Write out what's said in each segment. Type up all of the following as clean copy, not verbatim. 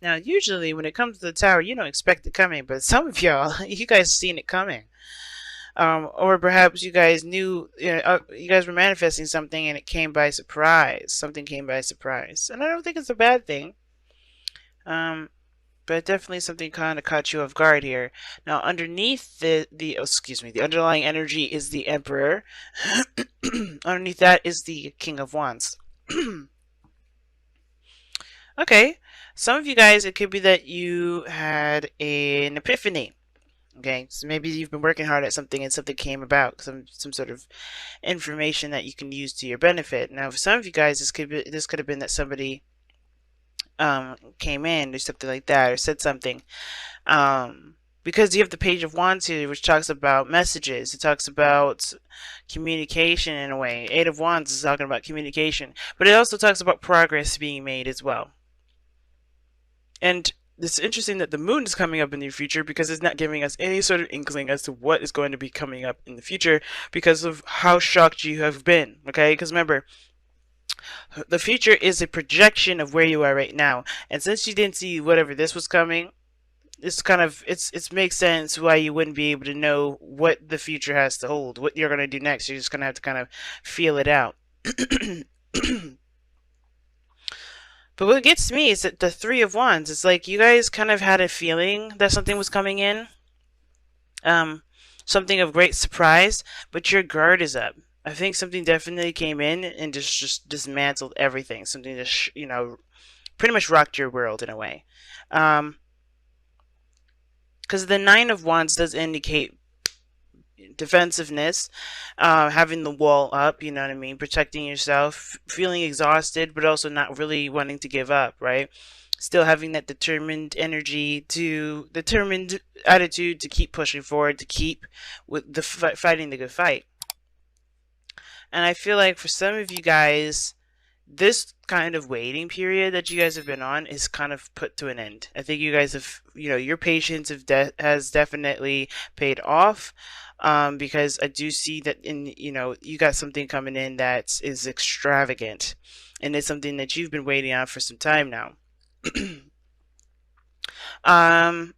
Now, usually when it comes to the tower, you don't expect it coming, but some of y'all, you guys seen it coming. Or perhaps you guys knew, you guys were manifesting something and it came by surprise. Something came by surprise. And I don't think it's a bad thing. Um, but definitely something kind of caught you off guard here. Now, underneath oh, excuse me, the underlying energy is the Emperor. Underneath that is the King of Wands. Okay, some of you guys, it could be that you had an epiphany. Okay, so maybe you've been working hard at something and something came about, some sort of information that you can use to your benefit. Now, for some of you guys, this could have been that somebody came in or something like that, or said something. Because you have the Page of Wands here, which talks about messages. It talks about communication in a way. Eight of Wands is talking about communication, but it also talks about progress being made as well. And it's interesting that the moon is coming up in the future because it's not giving us any sort of inkling as to what is going to be coming up in the future because of how shocked you have been. Okay, because remember, the future is a projection of where you are right now, and since you didn't see whatever this was coming, it's kind of it makes sense why you wouldn't be able to know what the future has to hold, what you're gonna do next. You're just gonna have to kind of feel it out. But what gets me is that the Three of Wands, it's like you guys kind of had a feeling that something was coming in, um, something of great surprise, but your guard is up. I think something definitely came in and just dismantled everything. Something just pretty much rocked your world in a way. Because the Nine of Wands does indicate defensiveness, having the wall up, you know what I mean, protecting yourself, feeling exhausted, but also not really wanting to give up, right? Still having that determined attitude to keep pushing forward, to keep with the fighting the good fight. And I feel like for some of you guys, this kind of waiting period that you guys have been on is kind of put to an end. I think you guys have, your patience has definitely paid off. Because I do see that you got something coming in that is extravagant, and it's something that you've been waiting on for some time now. um,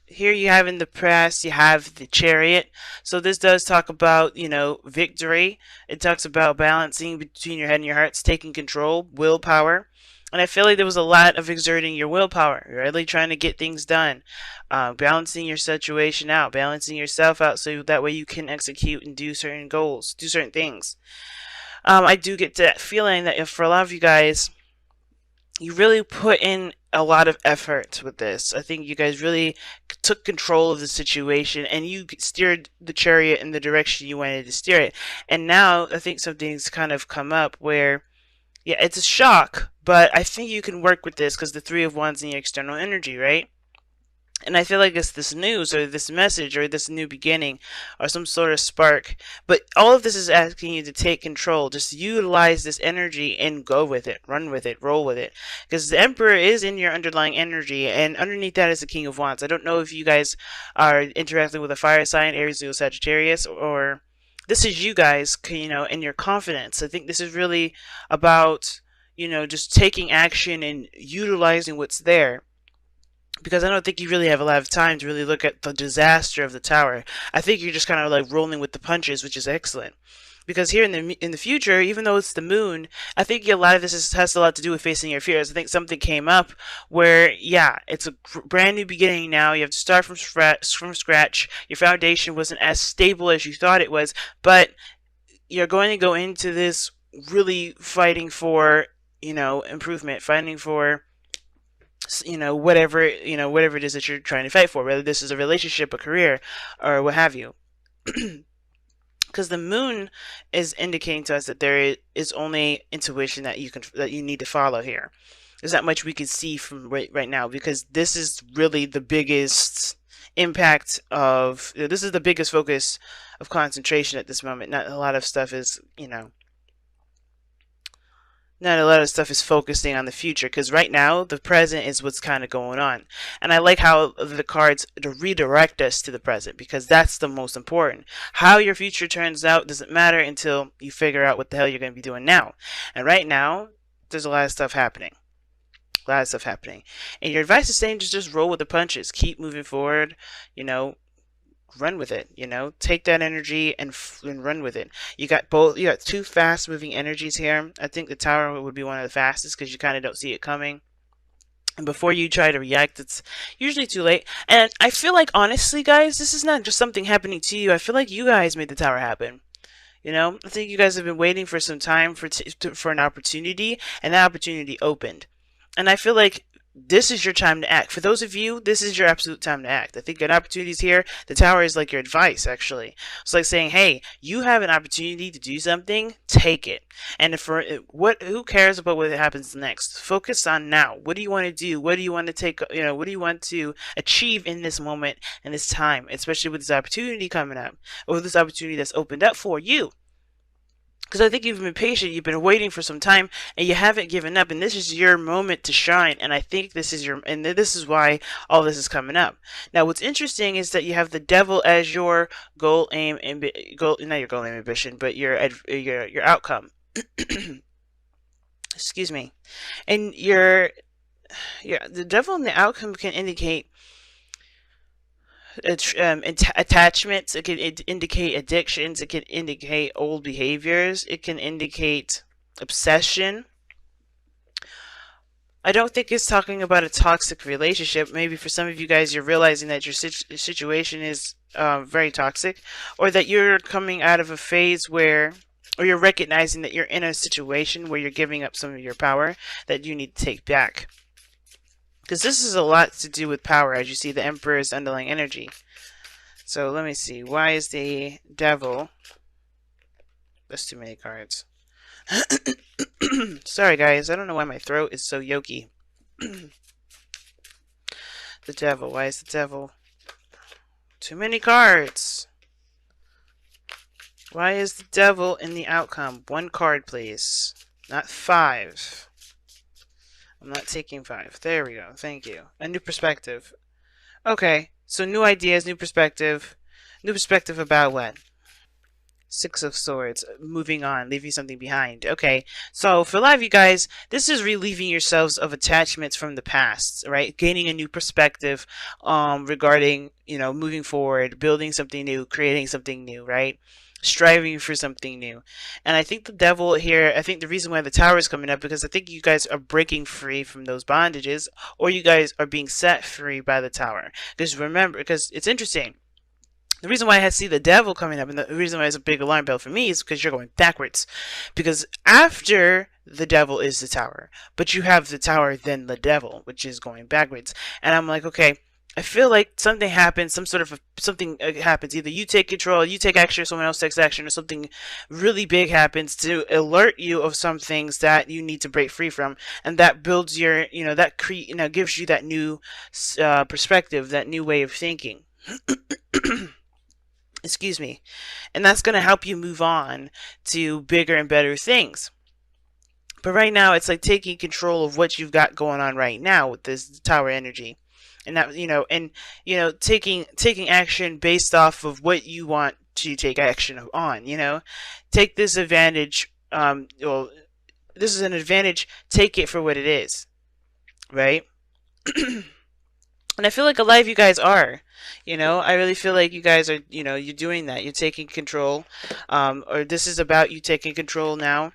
Here you have in the press, you have the Chariot. So this does talk about, victory. It talks about balancing between your head and your hearts, taking control, willpower. And I feel like there was a lot of exerting your willpower, really trying to get things done, balancing your situation out, balancing yourself out so that way you can execute and do certain goals, do certain things. I do get that feeling that if for a lot of you guys, you really put in a lot of effort with this. I think you guys really took control of the situation and you steered the chariot in the direction you wanted to steer it. And now I think something's kind of come up where, yeah, it's a shock, but I think you can work with this because the Three of Wands in your external energy, right? And I feel like it's this news or this message or this new beginning or some sort of spark. But all of this is asking you to take control. Just utilize this energy and go with it. Run with it. Roll with it. Because the Emperor is in your underlying energy. And underneath that is the King of Wands. I don't know if you guys are interacting with a fire sign, Aries, Leo, Sagittarius, or this is you guys, and your confidence. I think this is really about, just taking action and utilizing what's there, because I don't think you really have a lot of time to really look at the disaster of the tower. I think you're just kind of like rolling with the punches, which is excellent. Because here in the future, even though it's the moon, I think a lot of this has a lot to do with facing your fears. I think something came up where, yeah, it's a brand new beginning now. You have to start from scratch. Your foundation wasn't as stable as you thought it was, but you're going to go into this really fighting for, improvement, fighting for whatever it is that you're trying to fight for, whether this is a relationship, a career, or what have you. Because the moon is indicating to us that there is only intuition that you need to follow here. There's not much we can see from right now, because this is really the biggest impact of, this is the biggest focus of concentration at this moment. Not a lot of stuff is focusing on the future, because right now the present is what's kind of going on. And I like how the cards redirect us to the present, because that's the most important. How your future turns out doesn't matter until you figure out what the hell you're going to be doing now. And right now there's a lot of stuff happening. A lot of stuff happening. And your advice is saying just roll with the punches. Keep moving forward. You know, run with it. You know, take that energy and run with it. You got both. You got two fast moving energies here. I think the tower would be one of the fastest because you kind of don't see it coming. And before you try to react, it's usually too late. And I feel like, honestly, guys, this is not just something happening to you. I feel like you guys made the tower happen. You know, I think you guys have been waiting for some time for an opportunity, and that opportunity opened. And I feel like this is your time to act. For those of you, this is your absolute time to act. I think an opportunity is here. The tower is like your advice, actually. It's like saying, hey, you have an opportunity to do something, take it. And for who cares about what happens next? Focus on now. What do you want to do? What do you want to take, what do you want to achieve in this moment and this time, especially with this opportunity coming up, or this opportunity that's opened up for you? Because I think you've been patient, you've been waiting for some time, and you haven't given up, and this is your moment to shine. And I think this is why all this is coming up. Now, what's interesting is that you have the devil as your goal, aim, not your goal, aim, ambition, but your outcome. Excuse me. And the devil and the outcome can indicate attachments. It can indicate addictions. It can indicate old behaviors. It can indicate obsession. I don't think it's talking about a toxic relationship. Maybe for some of you guys, you're realizing that your situation is very toxic, or that you're coming out of a phase where, or you're recognizing that you're in a situation where you're giving up some of your power that you need to take back. Because this is a lot to do with power, as you see the Emperor's underlying energy. So let me see. Why is the devil? That's too many cards. Sorry, guys. I don't know why my throat is so yoky. The devil. Why is the devil? Too many cards. Why is the devil in the outcome? One card, please. Not 5. I'm not taking 5. There we go. Thank you. A new perspective. Okay. So new ideas, new perspective. New perspective about what? 6 of Swords. Moving on. Leaving something behind. Okay. So for a lot of you guys, this is relieving yourselves of attachments from the past, right? Gaining a new perspective regarding, moving forward, building something new, creating something new, right? Striving for something new. And I think the devil here, I think the reason why the tower is coming up, because I think you guys are breaking free from those bondages, or you guys are being set free by the tower. Because remember, because it's interesting, the reason why I see the devil coming up, and the reason why it's a big alarm bell for me, is because you're going backwards. Because after the devil is the tower, but you have the tower, then the devil, which is going backwards. And I'm like, okay, I feel like something happens, something happens. Either you take control, you take action, or someone else takes action, or something really big happens to alert you of some things that you need to break free from, and that builds your, gives you that new perspective, that new way of thinking. Excuse me. And that's going to help you move on to bigger and better things. But right now, it's like taking control of what you've got going on right now with this tower energy. And that, taking action based off of what you want to take action on, take this advantage. Well, this is an advantage. Take it for what it is, right? And I feel like a lot of you guys are, I really feel like you guys are, you're doing that. You're taking control, or this is about you taking control now.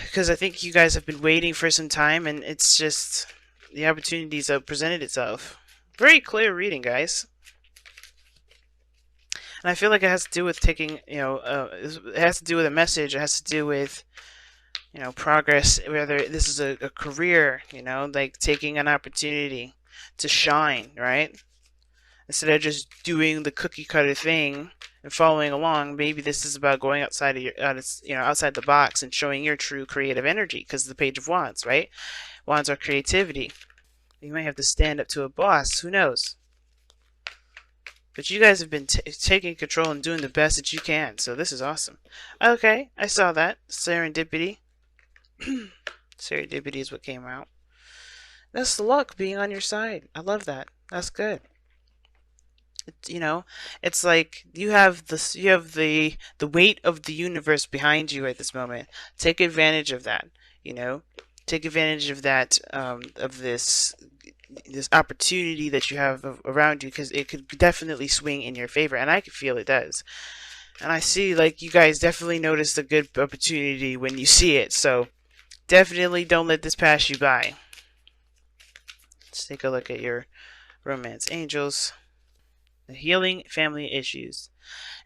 Because I think you guys have been waiting for some time, and it's just the opportunities have presented itself. Very clear reading, guys. And I feel like it has to do with taking, it has to do with a message. It has to do with, progress, whether this is a career, like taking an opportunity to shine, right? Instead of just doing the cookie cutter thing and following along, maybe this is about going outside of outside the box and showing your true creative energy, because the Page of Wands, right? Wands are creativity. You might have to stand up to a boss, who knows? But you guys have been taking control and doing the best that you can, so this is awesome. Okay, I saw that. Serendipity. Serendipity is what came out. That's the luck being on your side. I love that. That's good. It's like you have the weight of the universe behind you at this moment. Take advantage of that. Take advantage of that, of this opportunity that you have around you, because it could definitely swing in your favor, and I can feel it does. And I see, like, you guys definitely notice the good opportunity when you see it, so definitely don't let this pass you by. Let's take a look at your romance angels. The healing family issues.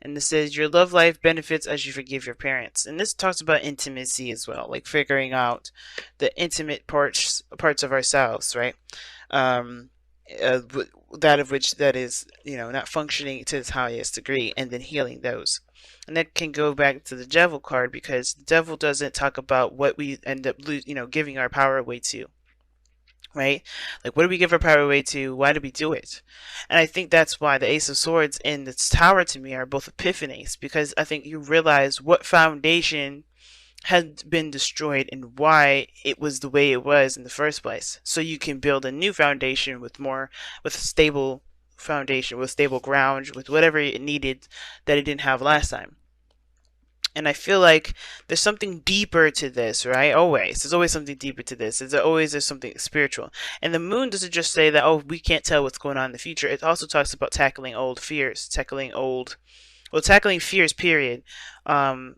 And this says your love life benefits as you forgive your parents. And this talks about intimacy as well, like figuring out the intimate parts of ourselves, right? Um, uh, that of which that is, not functioning to its highest degree, and then healing those. And that can go back to the devil card, because the devil doesn't talk about what we end up giving our power away to, right? Like, what do we give our power away to? Why do we do it? And I think that's why the Ace of Swords and the Tower to me are both epiphanies, because I think you realize what foundation had been destroyed and why it was the way it was in the first place. So you can build a new foundation with a stable foundation, with stable ground, with whatever it needed that it didn't have last time. And I feel like there's something deeper to this, right? There's always something deeper to this. There's something spiritual. And the moon doesn't just say that, oh, we can't tell what's going on in the future. It also talks about tackling old fears, tackling fears, period. Um,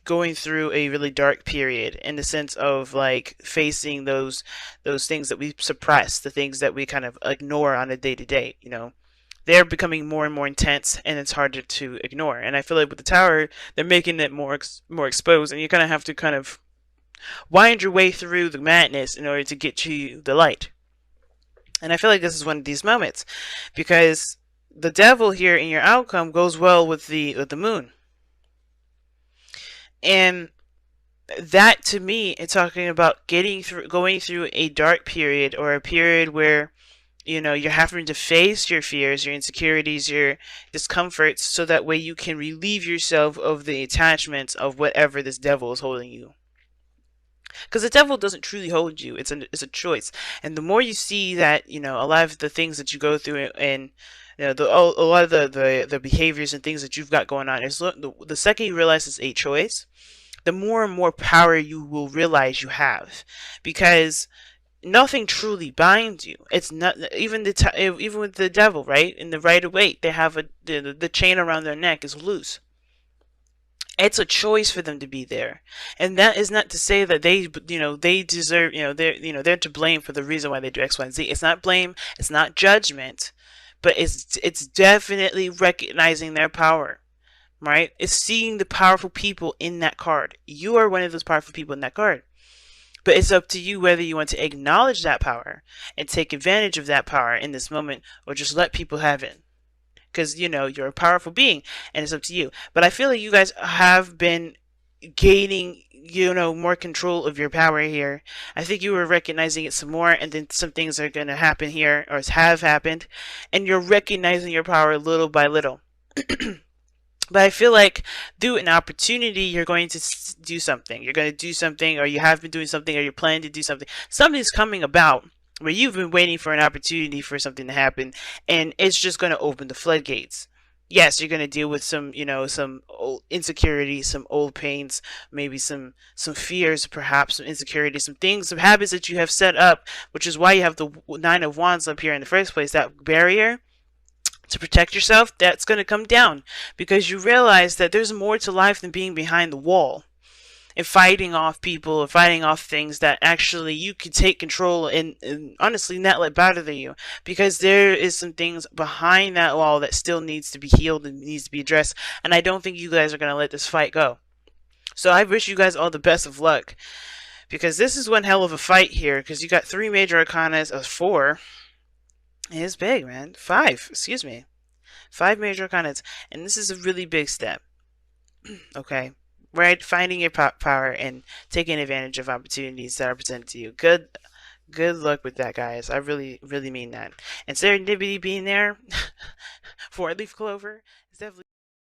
going through a really dark period, in the sense of like facing those things that we suppress, the things that we kind of ignore on a day to day. They're becoming more and more intense, and it's harder to ignore. And I feel like with the Tower, they're making it more exposed, and you kind of have to kind of wind your way through the madness in order to get to the light. And I feel like this is one of these moments, because the devil here in your outcome goes well with the moon. And that, to me, it's talking about going through a dark period, or a period where you're having to face your fears, your insecurities, your discomforts, so that way you can relieve yourself of the attachments of whatever this devil is holding you. Because the devil doesn't truly hold you. It's a choice. And the more you see that, a lot of the things that you go through, and a lot of the behaviors and things that you've got going on, is the second you realize it's a choice, the more and more power you will realize you have. Because nothing truly binds you. It's not even even with the devil, right? In the Rider-Waite, they have the chain around their neck is loose. It's a choice for them to be there, and that is not to say that they deserve, they're to blame for the reason why they do X, Y, and Z. It's not blame. It's not judgment, but it's definitely recognizing their power. Right? It's seeing the powerful people in that card. You are one of those powerful people in that card. But it's up to you whether you want to acknowledge that power and take advantage of that power in this moment, or just let people have it. Because, you're a powerful being, and it's up to you. But I feel like you guys have been gaining, more control of your power here. I think you were recognizing it some more, and then some things are going to happen here, or have happened, and you're recognizing your power little by little. But I feel like through an opportunity, you're going to do something. You're going to do something, or you have been doing something, or you're planning to do something. Something's coming about where you've been waiting for an opportunity for something to happen, and it's just going to open the floodgates. Yes, you're going to deal with some, some old insecurities, some old pains, maybe some fears, perhaps some insecurities, some things, some habits that you have set up, which is why you have the Nine of Wands up here in the first place. That barrier to protect yourself, that's going to come down, because you realize that there's more to life than being behind the wall and fighting off people, or fighting off things that actually you can take control and honestly not let bother you, because there is some things behind that wall that still needs to be healed and needs to be addressed. And I don't think you guys are going to let this fight go. So I wish you guys all the best of luck, because this is one hell of a fight here, because you got 3 major arcana of 4. It's big, man. 5, excuse me. 5 major arcanas, and this is a really big step. Okay? Right? Finding your power and taking advantage of opportunities that are presented to you. Good luck with that, guys. I really, really mean that. And serendipity being there for a leaf clover